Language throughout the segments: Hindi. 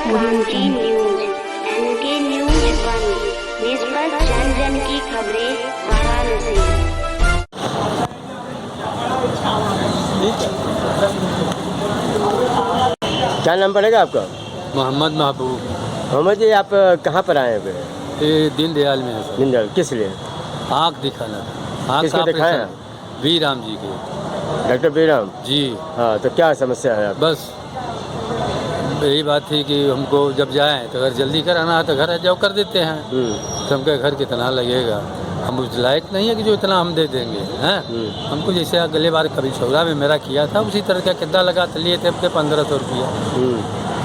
एनके न्यूज, एनके न्यूज 1, निष्पक्ष जन जन की खबरें, वाराणसी। क्या नाम पड़ेगा आपका? मोहम्मद महबूब। मोहम्मद जी, आप कहाँ पर आए हैं? ये दीनदयाल में है सर। दीनदयाल किस लिए? आँख दिखाना था। आँख किसको का दिखाया? ऑपरेशन वीराम जी के। डॉक्टर बीराम जी हाँ, तो क्या समस्या है आप? बस यही बात थी कि हमको जब जाएं तो अगर जल्दी कराना है तो घर आ जाओ कर देते हैं। तो हमके घर कितना लगेगा, हम उस लायक नहीं है कि जो इतना हम दे देंगे हैं। हमको जैसे अगले बार कभी चौरा में मेरा किया था उसी तरह का कितना लगा था, लिए थे हमके 1500 रुपया।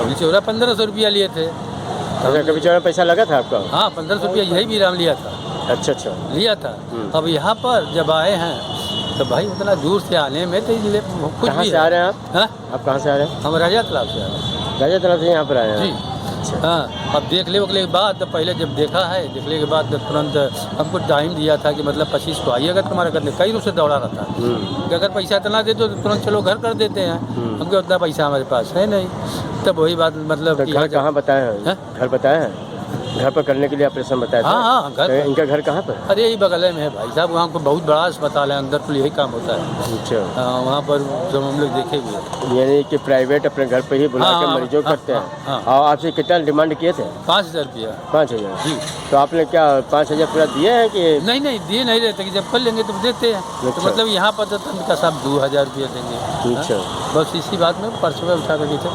कभी चौरा 1500 रुपया लिए थे। अच्छा, कभी चौरा पैसा लगा था आपका? हाँ 1500 रुपया यही वीराम लिया था। अच्छा अच्छा, लिया था। अब यहाँ पर जब आए हैं तो भाई उतना दूर से आने में तो कुछ कहाँ भी से आ रहे हैं आप? हाँ? आप कहाँ से आ रहे हैं? हम राजा तालाब से आ रहे हैं। राजा तालाब से यहाँ पर आए हैं? जी अच्छा। हाँ, अब देख ले के बाद तो पहले जब देखा है, देखने के बाद तुरंत हमको टाइम दिया था कि मतलब 25 को आइएगा तुम्हारा करने, कई रूप से दौड़ा रहा था कि अगर पैसा इतना दे दो तो तुरंत चलो घर कर देते हैं। हमको उतना पैसा हमारे पास है नहीं। तब वही बात मतलब तो घर कहाँ बताए हैं? घर बताए हैं? घर पर करने के लिए ऑपरेशन बताया था? हाँ घर। तो इनका घर कहाँ पर? अरे यही बगल में है भाई साहब, वहाँ पर बहुत बड़ा अस्पताल है, अंदर तो यही काम होता है। अच्छा, हाँ, वहाँ पर जब हम लोग देखेंगे यानी कि प्राइवेट अपने घर पर ही बुला के मरीजों को करते हैं। और आपसे कितना डिमांड किए थे? 5000 रुपया। 5000 जी। तो आपने क्या 5000 पूरा दिए हैं कि? नहीं दिए नहीं रहते कि जब कर लेंगे तो देते हैं। तो मतलब यहाँ पर तो तनका साहब 2000 रुपया देंगे। अच्छा, बस इसी बात में पर्चे में उठा करके थे,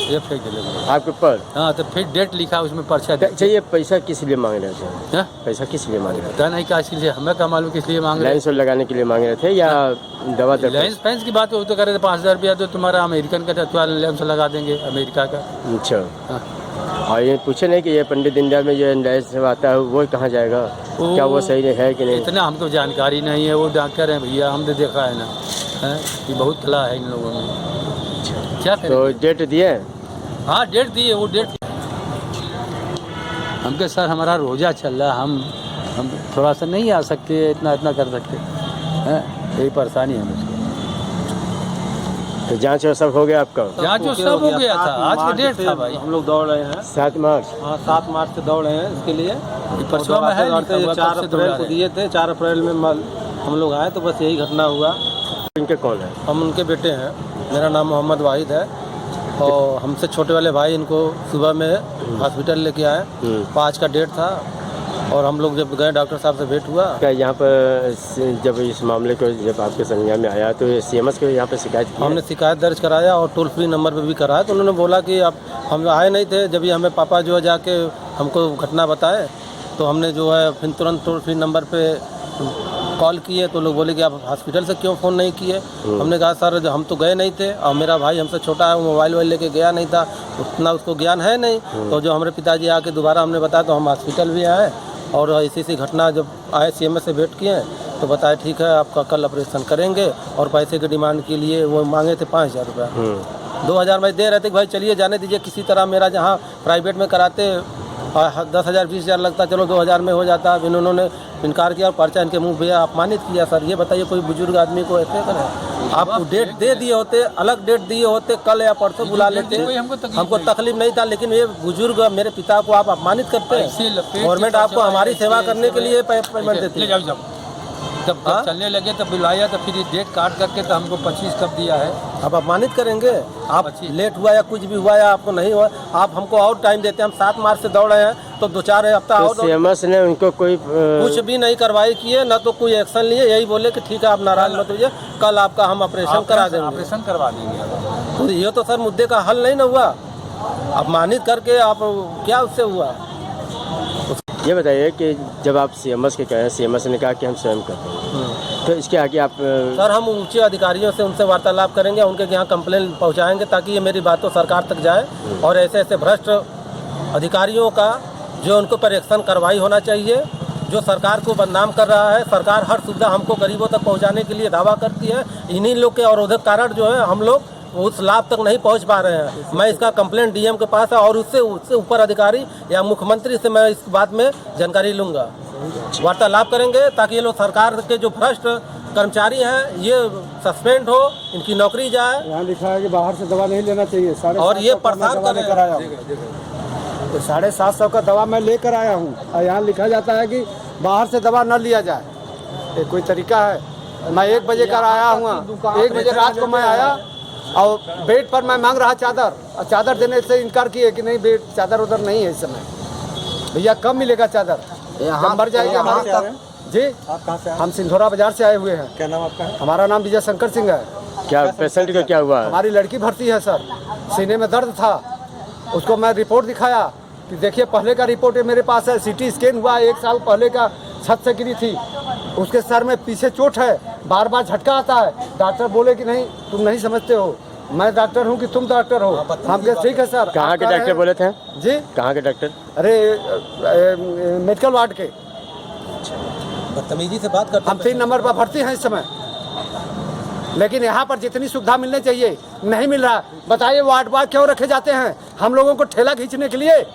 ये फेंक देंगे आपके ऊपर? हाँ, तो फिर डेट लिखा उसमें पर्चा। अच्छा, ये पैसा किस लिए मांग रहे थे? हाँ? पैसा किस लिए मांग रहे थे? पता नहीं क्या इसलिए, हमें क्या मालूम किस लिए मांग रहे हैं। लाइन लगाने के लिए मांग रहे थे या दवा दर? लाइन्स फैंस की बात हो तो करे 5000 रुपया तो तुम्हारा अमेरिकन का था, लाइन्स लगा देंगे अमेरिका का। अच्छा, हाँ। और ये पूछे नहीं कि ये पंडित दीनदयाल में जो लाइन्स आता है वो कहाँ जाएगा? क्या वो सही है कि नहीं? इतना हमको जानकारी नहीं है, वो डॉक्टर हैं भैया, हमने देखा है ना है कि बहुत कला है इन लोगों में। क्या करें? तो डेट दिए? हाँ डेट दिए, वो डेट हमके सर हमारा रोज़ा चल रहा है, हम थोड़ा सा नहीं आ सकते, इतना कर सकते हैं, यही परेशानी है मुझको। तो जांच और सब हो गया आपका? जांच वो सब हो गया था, आज का डेट था भाई। हम लोग दौड़ रहे हैं 7 मार्च। हाँ 7 मार्च से दौड़ रहे हैं इसके लिए। परसों में है, 4 अप्रैल को दिए थे, 4 अप्रैल में हम लोग आए तो बस यही घटना हुआ। इनके कौन है? हम उनके बेटे हैं, मेरा नाम मोहम्मद वाहिद है और हमसे छोटे वाले भाई इनको सुबह में हॉस्पिटल लेके आए। 5 का डेट था और हम लोग जब गए डॉक्टर साहब से भेंट हुआ। क्या यहाँ पर जब इस मामले को जब आपके संज्ञान में आया तो CMS को यहाँ पर शिकायत की? हमने शिकायत दर्ज कराया और टोल फ्री नंबर पे भी कराया। तो उन्होंने बोला कि अब हम आए नहीं थे, जब भी हमें पापा जो है जाके हमको घटना बताए तो हमने जो है फिर तुरंत टोल फ्री नंबर पे कॉल किए तो लोग बोले कि आप हॉस्पिटल से क्यों फ़ोन नहीं किए। हमने कहा सर हम तो गए नहीं थे और मेरा भाई हमसे छोटा है, वो मोबाइल लेके गया नहीं था, उतना उसको ज्ञान है नहीं। तो जो हमारे पिताजी आके दोबारा हमने बताया तो हम हॉस्पिटल भी आए और ऐसी घटना जब आए CMS से भेंट किए तो बताया ठीक है आपका कल ऑपरेशन करेंगे। और पैसे की डिमांड के लिए वो मांगे थे 5000 रुपया। 2000 में दे रहे थे कि भाई चलिए जाने दीजिए, किसी तरह मेरा जहाँ प्राइवेट में कराते 10,000 20,000 लगता, चलो 2000 में हो जाता। इन्होंने इनकार किया और पर्चा इनके मुंह पे अपमानित किया। सर ये बताइए कोई बुजुर्ग आदमी को ऐसे करें? आप डेट दे दिए होते, अलग डेट दिए होते, कल या परसों बुला लेते, हमको तकलीफ नहीं था। लेकिन ये बुजुर्ग मेरे पिता को आप अपमानित करते हैं। गवर्नमेंट आपको हमारी सेवा करने के लिए पेमेंट देती है। जब चलने लगे तब बुलाया तो फिर डेट काट करके तो हमको 25 कब दिया है। आप अपमानित करेंगे? आप लेट हुआ या कुछ भी हुआ या आपको नहीं हुआ, आप हमको और टाइम देते हैं। हम 7 मार्च से दौड़ रहे हैं तो 2-4 हफ्ता और। CMS ने उनको कोई कुछ भी नहीं कार्रवाई किए, ना तो कोई एक्शन लिए। यही बोले कि ठीक है आप नाराज मत होइए, कल आपका हम ऑपरेशन करा देंगे। ऑपरेशन करवा देंगे। तो ये तो सर मुद्दे का हल नहीं ना हुआ। अपमानित करके आप क्या उससे हुआ? ये बताइए कि जब आप CMS के कहें, CMS ने कहा कि हम स्वयं करते हैं, तो इसके आगे आप? सर हम ऊंचे अधिकारियों से उनसे वार्तालाप करेंगे, उनके यहाँ कंप्लेन पहुँचाएंगे ताकि ये मेरी बात तो सरकार तक जाए और ऐसे भ्रष्ट अधिकारियों का जो उनको पर एक्शन कार्रवाई होना चाहिए। जो सरकार को बदनाम कर रहा है, सरकार हर सुविधा हमको गरीबों तक पहुँचाने के लिए दावा करती है, इन्हीं लोग के अवरोधक कारण जो है हम लोग उस लाभ तक नहीं पहुंच पा रहे हैं। मैं इसका कंप्लेंट DM के पास है और उससे ऊपर अधिकारी या मुख्यमंत्री से मैं इस बात में जानकारी लूँगा। वार्तालाप करेंगे ताकि ये लोग सरकार के जो भ्रष्ट कर्मचारी हैं, ये सस्पेंड हो, इनकी नौकरी जाए। यहाँ लिखा है कि बाहर से दवा नहीं लेना चाहिए। और ये परेशान कर लेकर आया हूँ, तो 750 का दवा मैं लेकर आया हूँ और यहाँ लिखा जाता है कि बाहर से दवा न लिया जाए। ये कोई तरीका है? मैं 1 बजे कर आया हूँ, 1 बजे रात को मैं आया और बेड पर मैं मांग रहा चादर, और चादर देने से इनकार किए कि नहीं बेड चादर उधर नहीं है इस समय। भैया कब मिलेगा चादर? जब मर जाएगी हमारी जी। आप कहाँ से? हम सिंधोरा बाजार से आए हुए हैं। क्या नाम आपका है? हमारा नाम विजय शंकर सिंह है। क्या पेशेंट का क्या हुआ है? हमारी लड़की भर्ती है सर, सीने में दर्द था, उसको मैं रिपोर्ट दिखाया कि देखिए पहले का रिपोर्ट है मेरे पास है, सीटी स्कैन हुआ 1 साल पहले का, छत से गिरी थी, उसके सर में पीछे चोट है, बार बार झटका आता है। डॉक्टर बोले कि नहीं तुम नहीं समझते हो, मैं डॉक्टर हूँ कि तुम डॉक्टर हो। हम कहे ठीक है सर। कहाँ के डॉक्टर बोले थे जी? कहाँ के डॉक्टर? अरे मेडिकल वार्ड के। बदतमीजी से बात करते हम 3 नंबर पर भर्ती हैं इस समय, लेकिन यहाँ पर जितनी सुविधा मिलनी चाहिए नहीं मिल रहा। बताइए वार्ड वार्ड क्यों रखे जाते हैं? हम लोगों को ठेला खींचने के लिए?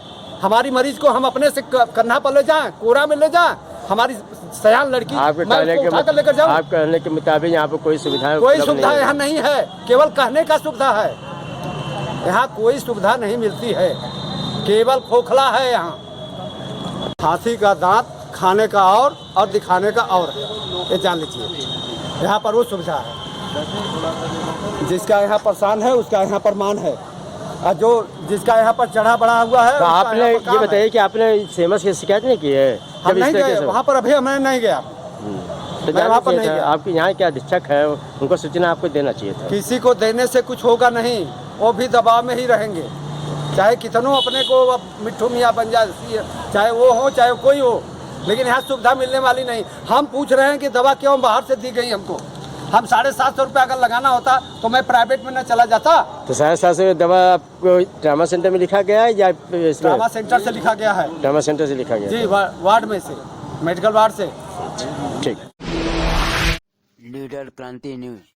हमारी मरीज को हम अपने से कन्हा पर ले जाएं, कोरा में ले जाएं? हमारी सयान लड़की आपके मैं कहने उसको उठाकर लेकर जाऊं? आप कहने के मुताबिक यहाँ पर कोई सुविधा कोई सुविधा यहाँ नहीं है, केवल कहने का सुविधा है। यहाँ कोई सुविधा नहीं मिलती है, केवल खोखला है। यहाँ हाथी का दांत खाने का और दिखाने का और है, ये जान लीजिए। यहाँ पर वो सुविधा है, जिसका यहाँ परेशान है उसका यहाँ पर मान है, और जो जिसका यहाँ पर चढ़ा बढ़ा हुआ है। तो उसका आपने यहाँ पर काम ये है। बताइए कि आपने सेमस की शिकायत नहीं की है? हम नहीं गए वहाँ पर, अभी मैं नहीं गया। तो मैं वहाँ पर नहीं जाना गया। आपके यहाँ के अधीक्षक है, उनको सूचना आपको देना चाहिए था। किसी को देने से कुछ होगा नहीं, वो भी दबाव में ही रहेंगे, चाहे कितनों अपने को अब मिट्ठू मियाँ बन जाए, चाहे वो हो चाहे कोई हो, लेकिन यहाँ सुविधा मिलने वाली नहीं। हम पूछ रहे हैं कि दवा क्यों बाहर से दी गई हमको? हम 750 रुपये अगर लगाना होता तो मैं प्राइवेट में न चला जाता। तो 750 दवा आपको ट्रामा सेंटर में लिखा गया है या इसमें? ट्रामा सेंटर से लिखा गया है। ट्रामा सेंटर से लिखा गया जी, वार्ड में से, मेडिकल वार्ड से। ठीक। लीडर क्रांति न्यूज।